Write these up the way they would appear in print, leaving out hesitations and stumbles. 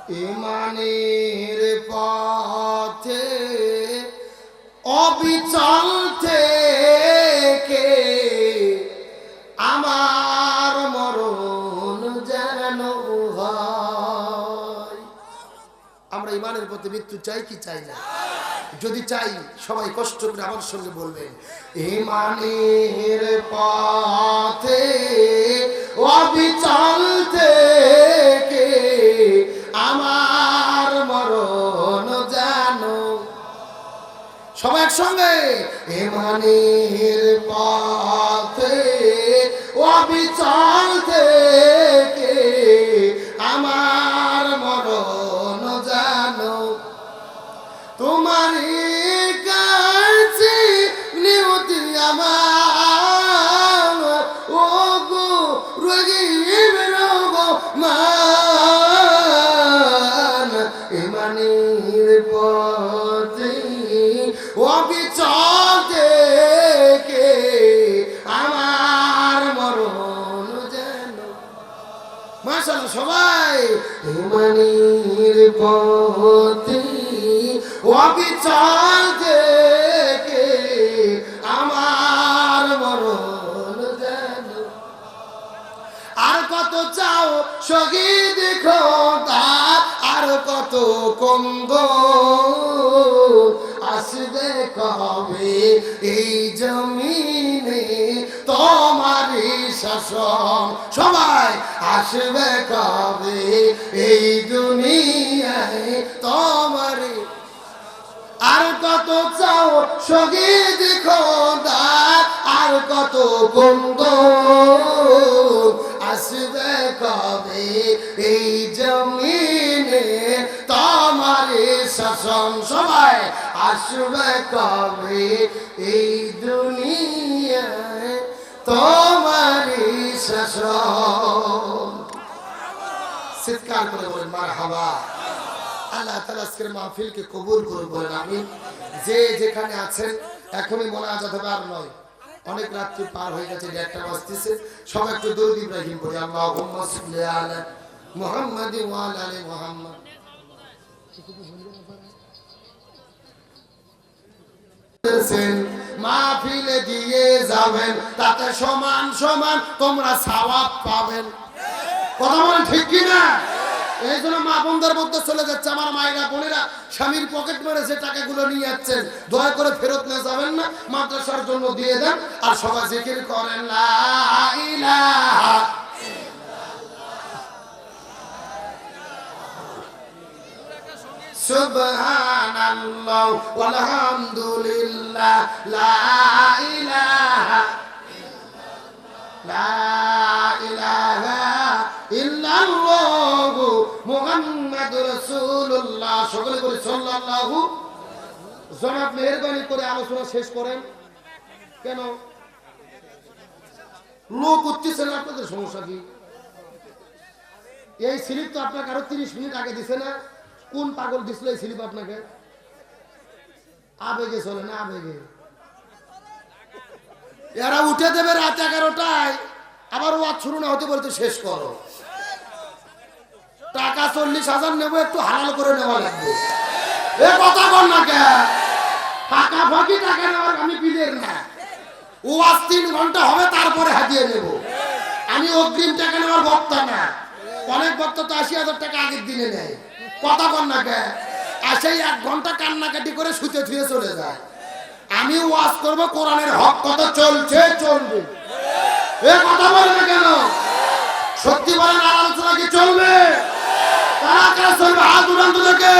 ইমানের পথে অবিচল থেকে আমার মরণ যেন হয়। আমরা ইমানের পথে মৃত্যু চাই কি চাই না? যদি চাই সবাই কষ্ট করে আমার সঙ্গে বলবেন, ইমানের পথে অবিচল থেকে আমার মরণ যেন। সবাই একসঙ্গে, ইমানের পথে অবিচল থেকে আমার মরণ যেন তোমারই কাছে নিয়তি আমার। ও গো রহিম রহমান, ইমানের পথে অবিচল থেকে আমার মরণ যেন। মাশাআল্লাহ সবাই, ইমানের পথে অবিচল থেকে আমার মরণ যেন। আর কত চাও শহীদ খোদা, আর কত কন্দ আসবে কবে এই জমিনে তোমারই শাসন। সবাই, আসবে কবে এই দুনিয়ায় তোমারই। আর কত চাও শহীদ খোদা, আর কত কন্দ আসবে কবে এই জমিনে তোমারই শাসন। সবাই, আসবে কবে এই দুনিয়ায় তোমারই শাসন। চিৎকার করে বলেন মারহাবা। আল্লাহ তাআলা আজকের মাহফিলকে কবুল করুন, বলেন আমিন। যে যেখানে আছেন এখনই মোনাজাত হবে, আর নয়, অনেক রাত্রি পার হয়ে গেছে, 1টা বাজতেছে। সবাই একটু দরুদ ইব্রাহিম পড়ি, আল্লাহুম্মা সাল্লি আলা মুহাম্মাদ ওয়া আলা আলি মুহাম্মাদ। মাহফিলে দিয়ে যাবেন, তাতে সমান সমান তোমরা সওয়াব পাবেন। কথা বলেন ঠিক কি না? এই জন্য মা বোনদের মধ্যে চলে যাচ্ছে, আমার মায়েরা বোনেরা স্বামীর পকেট মেরে যে টাকাগুলো নিয়ে যাচ্ছেন, দয়া করে ফেরত নিয়ে যাবেন না, মাদ্রাসার জন্য দিয়ে দেন। আর সবাই জিকির করেন লা ইলাহা সুবহানাল্লাহ ওয়ালহামদুলিল্লাহ লা ইলাহা লা ইলাহা ইল্লাল্লাহু মুহাম্মাদুর রাসূলুল্লাহ। সকলে বলি সাল্লাল্লাহু। জনাব মেহেরবানি করে আলোচনা শেষ করেন। কেন লোক উঠতেছে না? আপনাদের সমস্যা কি? এই স্লিপ তো আপনাকে আরো 30 মিনিট আগে দিছে না? কোন পাগল দিছিল এই স্লিপ আপনাকে? আবেগে চলে না, আবেগে। এরা উঠে দেবে রাত 11টায়, আবার ওয়াজ শুরু না হতে বলতে শেষ করো। টাকা 40,000 নেবো, একটু হালাল করে নেওয়া লাগবে। এ কথা বল না কে? টাকা ফাঁকি টাকা নেওয়ার আমি বিলের না। ওয়াজ 3 ঘন্টা হবে, তারপরে হাতিয়ে নেব। আমি অগ্রিম টাকা নেওয়ার বক্তা না। অনেক বক্তা তো 80,000 টাকা আগের দিনে নেয়। কথা বল না কে? আসেই 1 ঘন্টা কান্নাকাটি করে শুতে থুয়ে চলে যায়। আমি ওয়াজ করবো, কোরআনের হক কথা চলছে, চলবে। এ কথা বলে না কেন? সত্যি বলেন, আলোচনা কি চলবে? কারা কারা চলবে? হাত উঠান তো দেখে।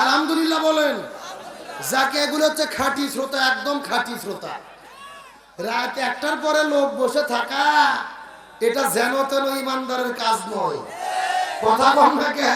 আলহামদুলিল্লাহ বলেন। যাকে এগুলো হচ্ছে খাঁটি শ্রোতা, একদম খাঁটি শ্রোতা। রাত 1টার পরে লোক বসে থাকা, এটা যেন তেন ইমানদারের কাজ নয়। কথা বল না কে?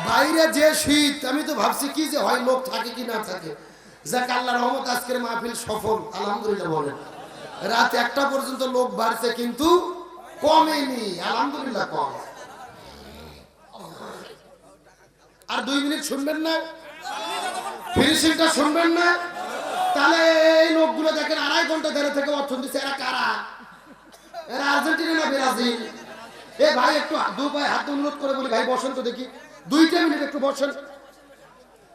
বাইরে যে শীত, আমি তো ভাবছি কি যে হয়, লোক থাকে কি না থাকে। যাক আল্লাহর রহমত, আজকের মাহফিল সফল, আলহামদুলিল্লাহ বলেন। রাত 1টা পর্যন্ত লোক বাড়ছে কিন্তু কমেনি, আলহামদুলিল্লাহ কম। আর 2 মিনিট শুনবেন না, ফিনিশিংটা শুনবেন না? তাহলে এই লোকগুলো দেখেন 2.5 ঘন্টা ধরে থেকে অর্থন দিচ্ছে, এরা কারা? এরা আর্জেন্টিনা না ব্রাজিল? এ ভাই একটু দু পায়ে হাত অনুরোধ করে বলি, ভাই বসেন তো দেখি, 2 মিনিট একটু বসেন।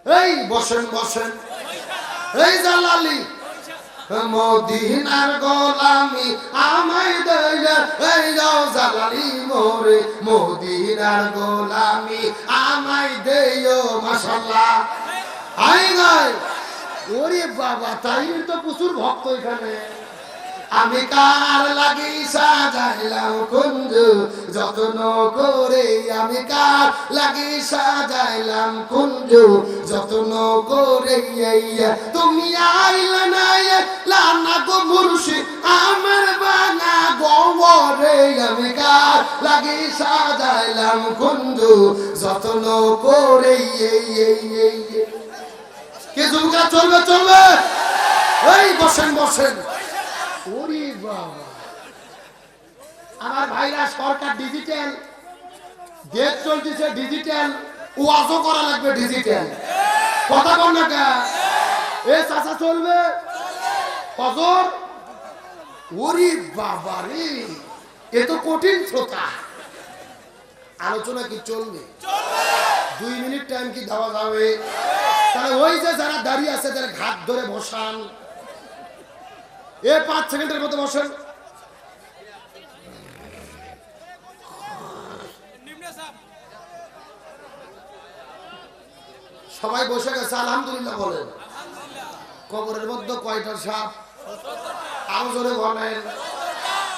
এই বসেন বসেন। এই জালালি মদিনার গোলামি আমায় দইয়া, এই যাও জালালি মোরে মদিনার গোলামি আমায় দেইও মাশাআল্লাহ। হাই গায় ওরে বাবা, তাই তো প্রচুর ভক্ত এখানে। আমি কার লাগি সাজাইলাম কুঞ্জ যত্ন করে, আমি কার লাগি সাজাইলাম কুঞ্জ যত্ন করে, তুমি আইলা না গো মুর্শিদ আমার বাঙা গোবরে, আমি কার লাগি সাজাইলাম কুঞ্জ যত্ন করে। কে জুমকা চলবে চলবে? এই বসেন বসেন। ওরে বাবা, আমার ভাইরা সরকার ডিজিটাল দেশ চলতেছে, ডিজিটাল ওয়াজও করা লাগবে ডিজিটাল, কথা বল না কা? এ চাচা চলবে ফজর? ওরে বাবা রে, এ তো কঠিন শ্রোতা। আলোচনা কি চলবে? 2 মিনিট টাইম কি দেওয়া যাবে? তাহলে ওই যে যারা দাঁড়িয়ে আছে তারা ঘাট ধরে বসান, এ 5 সেকেন্ডের মতো বসেন। সবাই বসে গেছে, আলহামদুলিল্লাহ বলেন। কবরের মধ্যে কয়টা সাপ? আরো জোরে বলেন।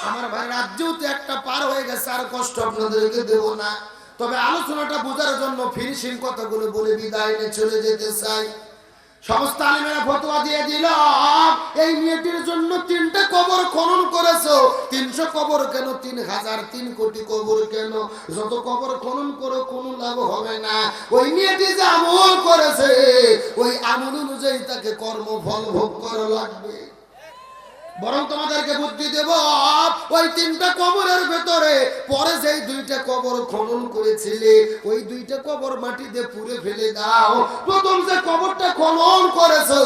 আমার ভাই রাজ্যেও তো একটা পার হয়ে গেছে, আর কষ্ট আপনাদেরকে দেব না। তবে আলোচনাটা বোঝার জন্য ফিনিশিং কথাগুলো বলে বিদায় নিয়ে চলে যেতে চাই। সমস্ত আলেমেরা ফতোয়া দিয়ে দিল, এই মেয়েটির জন্য 3টে কবর খনন করেছো। 300 কবর কেন, 3000 3 কোটি কবর কেন? যত কবর খনন করো কোনো লাভ হবে না। ওই মেয়েটি যে আমল করেছে, ওই আমল অনুযায়ী তাকে কর্মফল ভোগ করা লাগবে। বরং তোমাদেরকে বুদ্ধি দেব, ওই 3টা কবরের ভেতরে পরে যেই 2টা কবর খনন করেছিলে, ওই 2টা কবর মাটি দিয়ে পুড়ে ফেলে দাও। প্রথম যে কবরটা খনন করেছো,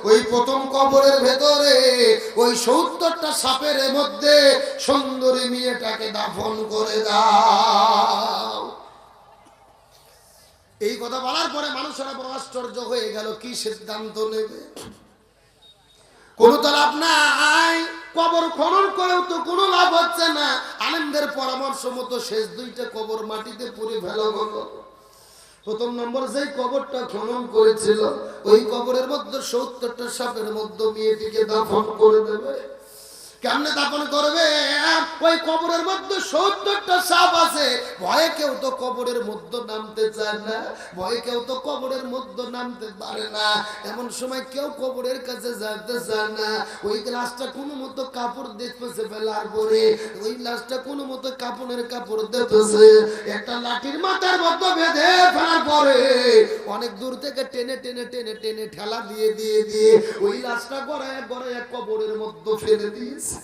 ওই প্রথম কবরের ভেতরে ওই 70টা সাপের মধ্যে সুন্দরী মেয়েটাকে দাফন করে দাও। এই কথা বলার পরে মানুষেরা বড় আশ্চর্য হয়ে গেল, কি সিদ্ধান্ত নেবে? কোনো তো লাভ নাই, কবর খনন করেও তো কোনো লাভ হচ্ছে না। আলেমদের পরামর্শ মতো শেষ 2টা কবর মাটিতে পুড়ে ফেলা হলো। প্রথম নম্বর যেই কবরটা খনন করেছিল, ওই কবরের মধ্যে 70টা সাপের মধ্যে মেয়েটিকে দাফন করে দেবে। কেমনে দাফন করবে? ওই কবরের মধ্যে 70টা সাপ আছে, ভয়ে কেউ তো কবরের মধ্যে নামতে চায় না, ভয়ে কেউ তো কবরের মধ্যে নামতে পারে না। এমন সময় কেউ কবরের কাছে যেতে চায় না। ওই লাশটা কোনো মতো কাপড় দেখতেছে ফেলার পরে, ওই লাশটা কোনো মতো কাপড়ের কাপড় দেখতেছে, একটা লাঠির মাথার মধ্যে বেঁধে ফেলার পরে অনেক দূর থেকে টেনে টেনে টেনে টেনে ঠেলা দিয়ে দিয়ে দিয়ে ওই লাশটা গড়ায় গড়ায় কবরের মধ্যে ফেলে দিয়েছে।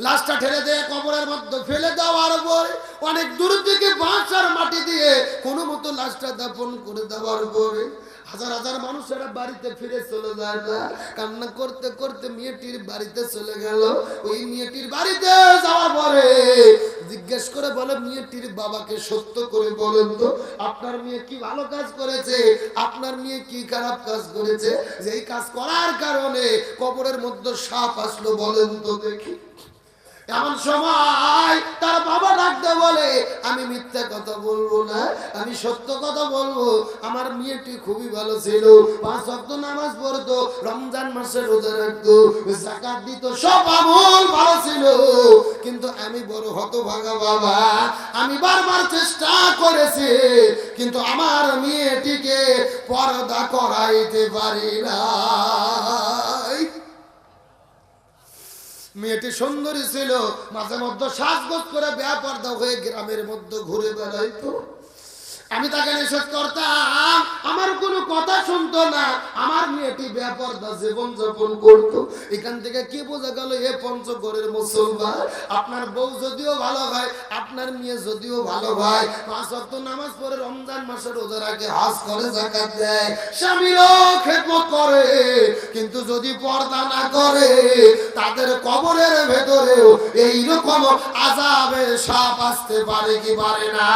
লাশটা ঠেলে দিয়ে কবরের মধ্যে ফেলে দেওয়ার পরে অনেক দূর থেকে বাঁশ আর মাটি দিয়ে কোনো মতো লাশটা দাফন করে দেওয়ার পরে হাজার হাজার মানুষেরা বাড়িতে ফিরে চলে যায় না। কান্না করতে করতে মেয়েটির বাড়িতে চলে গেল। ওই মেয়েটির বাড়িতে যাওয়ার পরে জিজ্ঞেস করে বলে, মেয়েটির বাবাকে সত্য করে বলেন তো, আপনার মেয়ে কি ভালো কাজ করেছে, আপনার মেয়ে কি খারাপ কাজ করেছে, যেই কাজ করার কারণে কবরের মধ্যে সাপ আসলো, বলেন তো দেখি। এমন সময় তার বাবা ডাকতে বলে, আমি মিথ্যা কথা বলবো না, আমি সত্য কথা বলবো। আমার মেয়েটি খুবই ভালো ছিল, 5 ওয়াক্ত নামাজ পড়তো, রমজান মাসে রোজা রাখতো, যাকাত দিত, সব আমল ভালো ছিল। কিন্তু আমি বড় হতভাগা বাবা, আমি বারবার চেষ্টা করেছি, কিন্তু আমার মেয়েটিকে পর্দা করাইতে পারি না। মেয়েটি সুন্দরী ছিল, মাঝে মধ্যে সাজগোজ করে বেপরদা হয়ে গ্রামের মধ্যে ঘুরে বেড়াইতো। আমি তাকে নিষেধ করতাম, আমার কোনো কথা শুনতো না, আমার মেয়েটি বেপরদা জীবন যাপন করতো। এখান থেকে কি বোঝা গেল, এ পঞ্চগড়ের মুসলমান, আপনার বউ যদিও ভালো হয়, আপনার মেয়ে যদিও ভালো হয়, 5 ওয়াক্ত নামাজ পড়ে, রমজান মাসে রোজা রাখে, হজ করে, যাকাত দেয়, স্বামীরও খেদমত করে, কিন্তু যদি পর্দা না করে, তাদের কবরের ভেতরেও এইরকম আযাবের সাপ আসতে পারে কি পারে না।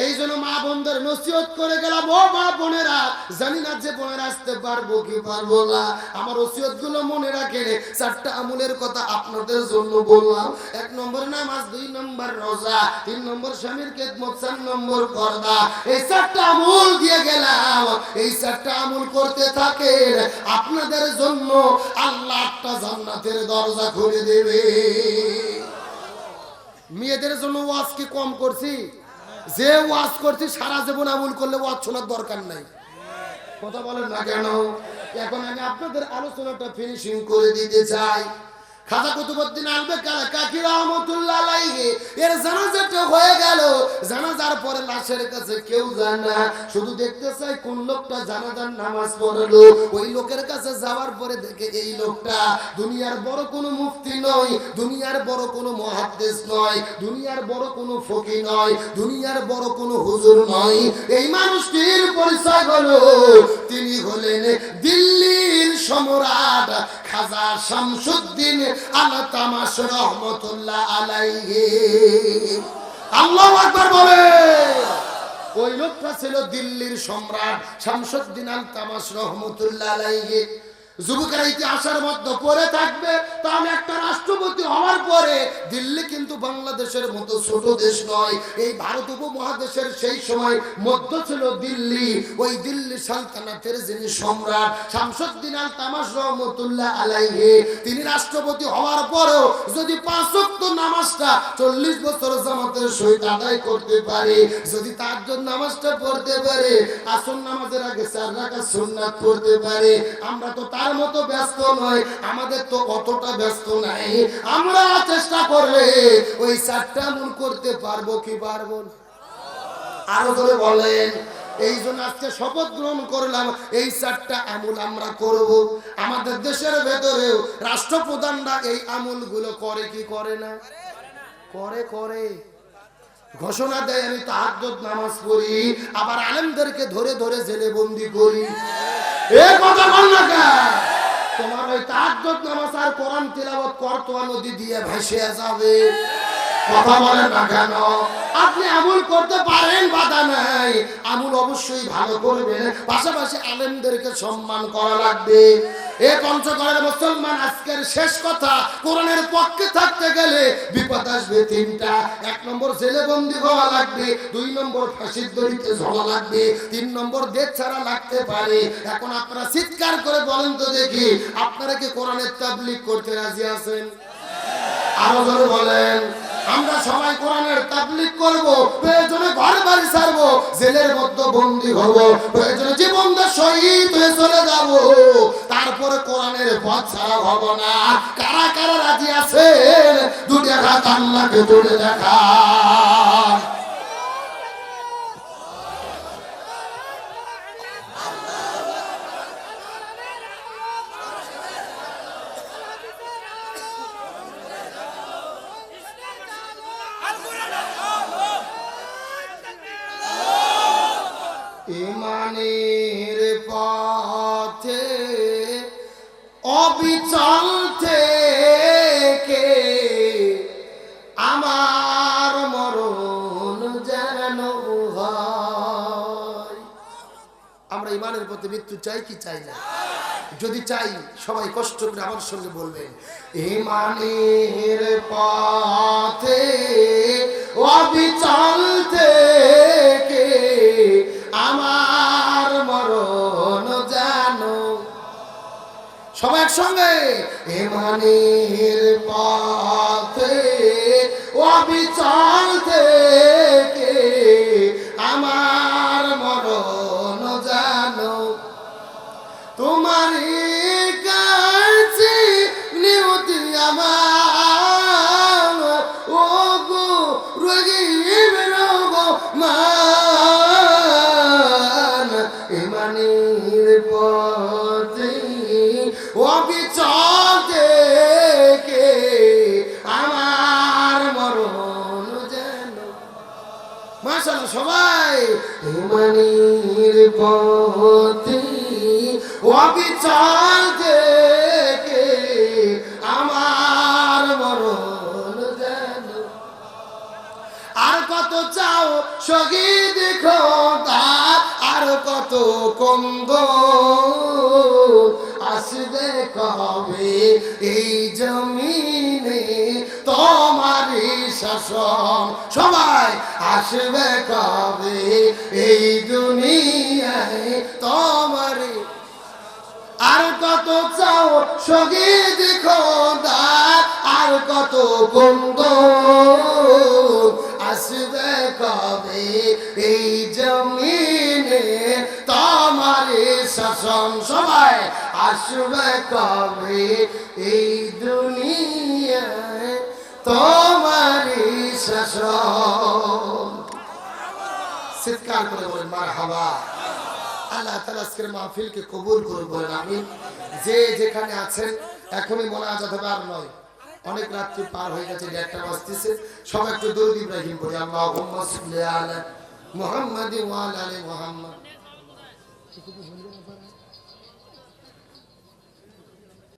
এই জন্য মা বোনদের নসিহত করে গেলাম, ও মা বোনেরা, জানি না যে বোনেরা আসতে পারবো কি পারবো না, আমার ওসিয়ত গুলো মনে রাখেন। 4টা আমলের কথা আপনাদের জন্য বললাম। 1 নম্বর নামাজ, 2 নম্বর রোজা, 3 নম্বর স্বামীর খেদমত, 4 নম্বর পর্দা। এই 4টা আমল দিয়ে গেলাম, এই 4টা আমল করতে থাকেন, আপনাদের জন্য আল্লাহ একটা জান্নাতের দরজা খুলে দেবে। মেয়েদের জন্য ওয়াজ কি কম করছি? যে ওয়াজ করছি সারা জীবন আমল করলে ওয়াজ শোনার দরকার নাই। কথা বলেন না কেন? এখন আমি আপনাদের আলোচনাটা ফিনিশিং করে দিতে চাই। খাজা কুতুবউদ্দিন আলবেকাকি রহমাতুল্লাহ আলাইহি এর জানাজাটা হয়ে গেল। জানাজার পরে লাশের কাছে কেউ যায় না, শুধু দেখতে চাই কোন লোকটা জানাজার নামাজ পড়লো। ওই লোকের কাছে যাওয়ার পরে দেখে এই লোকটা দুনিয়ার বড় কোনো মুফতি নয়, দুনিয়ার বড় কোনো মুহাদ্দিস নয়, দুনিয়ার বড় কোনো ফকিহ নয়, দুনিয়ার বড় কোনো হুজুর নয়। এই মানুষটির পরিচয় হলো, তিনি হলেন দিল্লির সম্রাট খাজা শামসুদ্দিন আল-তামাশ রহমাতুল্লাহ আলাইহি। আল্লাহু আকবার বলে। ওই লোকটা ছিল দিল্লির সম্রাট শামসুদ্দিন আল-তামাশ রহমাতুল্লাহ আলাইহি। যুবকেরা ইতিহাসের মধ্যে পড়ে থাকবে, তাহলে একটা রাষ্ট্রপতি হওয়ার পরে দিল্লি কিন্তু বাংলাদেশের মতো ছোট দেশ নয়। এই ভারত উপমহাদেশের সেই সময় মধ্য ছিল দিল্লি। ওই দিল্লি সালতানাতের যিনি সম্রাট শামসুদ্দিন আল-তামাশ রহমাতুল্লাহ আলাইহি, তিনি রাষ্ট্রপতি হওয়ার পরেও যদি 5 ওয়াক্ত নামাজটা 40 বছর জামাতের সহিত আদায় করতে পারে, যদি তাহাজ্জুদ নামাজটা পড়তে পারে, আসর নামাজের আগে 4 রাকাত সুন্নাত পড়তে পারে, আমরা তো তার মতো ব্যস্ত নয়, আমাদের তো অতটা ব্যস্ত নাই। আমরা চেষ্টা করলে ওই 4টা আমল করতে পারবো কি পারবো না? আরো ধরে বলেন। এই জন্য আজকে শপথ গ্রহণ করলাম, এই 4টা আমল আমরা করব। আমাদের দেশের ভেতরেও রাষ্ট্রপ্রধানরা এই আমলগুলো করে কি করে না? করে করে ঘোষণা দেয়, আমি তাহাজ্জুদ নামাজ পড়ি, আবার আলেমদেরকে ধরে ধরে জেলে বন্দি করি। এ কথা বল না কেন? তোমার ওই তাহাজ্জুদ নামাজ আর কোরআন তিলাওয়াত করতোয়া নদী দিয়ে ভেসে যাবে। কথা বলেন না কেন? আপনি আমল করতে পারেন, বাধা নাই, আমল অবশ্যই ভালো করবেন, পাশাপাশি আলেমদেরকে সম্মান করা লাগবে। এ পঞ্চগড়ের মুসলমান, আজকের শেষ কথা, কোরআনের পক্ষে থাকতে গেলে বিপদ আসবে 3টা। 1 নম্বর জেলে বন্দী হওয়া লাগবে, 2 নম্বর ফাঁসির দড়িতে ঝোলা লাগবে, 3 নম্বর দেশ ছাড়া লাগতে পারে। এখন আপনারা চিৎকার করে বলেন তো দেখি, আপনারা কি কোরআনের তাবলীগ করতে রাজি আছেন? আরো জোরে বলেন। আমরা সবাই কোরআনের তাবলীগ করব, প্রয়োজনে ঘর বাড়ি ছাড়বো, জেলের মধ্যে বন্দী হব, প্রয়োজনে জীবনটা শহীদ হয়ে চলে যাব, তারপরে কোরআনের পথ ছাড়া হব না। কারা কারা রাজি আছেন? 2টা হাত আল্লাহকে তুলে দেখা। ইমানের পথে অবিচল থেকে আমার মরণ যেন হয়। আমরা ইমানের পথে মৃত্যু চাই কি চাই না? যদি চাই, সবাই কষ্ট করে আমার সঙ্গে বলবেন, ইমানের পথে অবিচল থেকে আমার মরণ জানো। সবাই একসঙ্গে, ইমানের পথে অবিচল থেকে আমার মরণ জানো। তোমারই কাছে নিয়তি আমার, ও গো রোগী রোগ মা সবাই হিমানির পথে অবিচার থেকে আমার মরণ যেন আর কত চাও শহীদ খোদা আর কত কন্দ আসবে কবে এই জমিনে তোমারই শাসন সবাই আসবে কবে এই দুনিয়ায় তোমারই আর কত চাও শহীদ খোদা আর কত কন্দ আসবে কবে এই জমিনে তোমারই শাসন সবাই আসবে কবে এই দুনিয়ায় তোমারই শাসন চিৎকার করে বলেন মারহাবা আল্লাহ তাআলা আজকের মাহফিলকে কবুল করুন বলেন আমিন যে যেখানে আছেন এখনই মোনাজাত হবে আর নয় অনেক রাত্রি পার হয়ে গেছে 1টা বাজতেছে সবাই একটু দরুদ ইব্রাহিম পড়ি আল্লাহুম্মা সাল্লি আলা মুহাম্মাদি ওয়া আলা আলি মুহাম্মাদ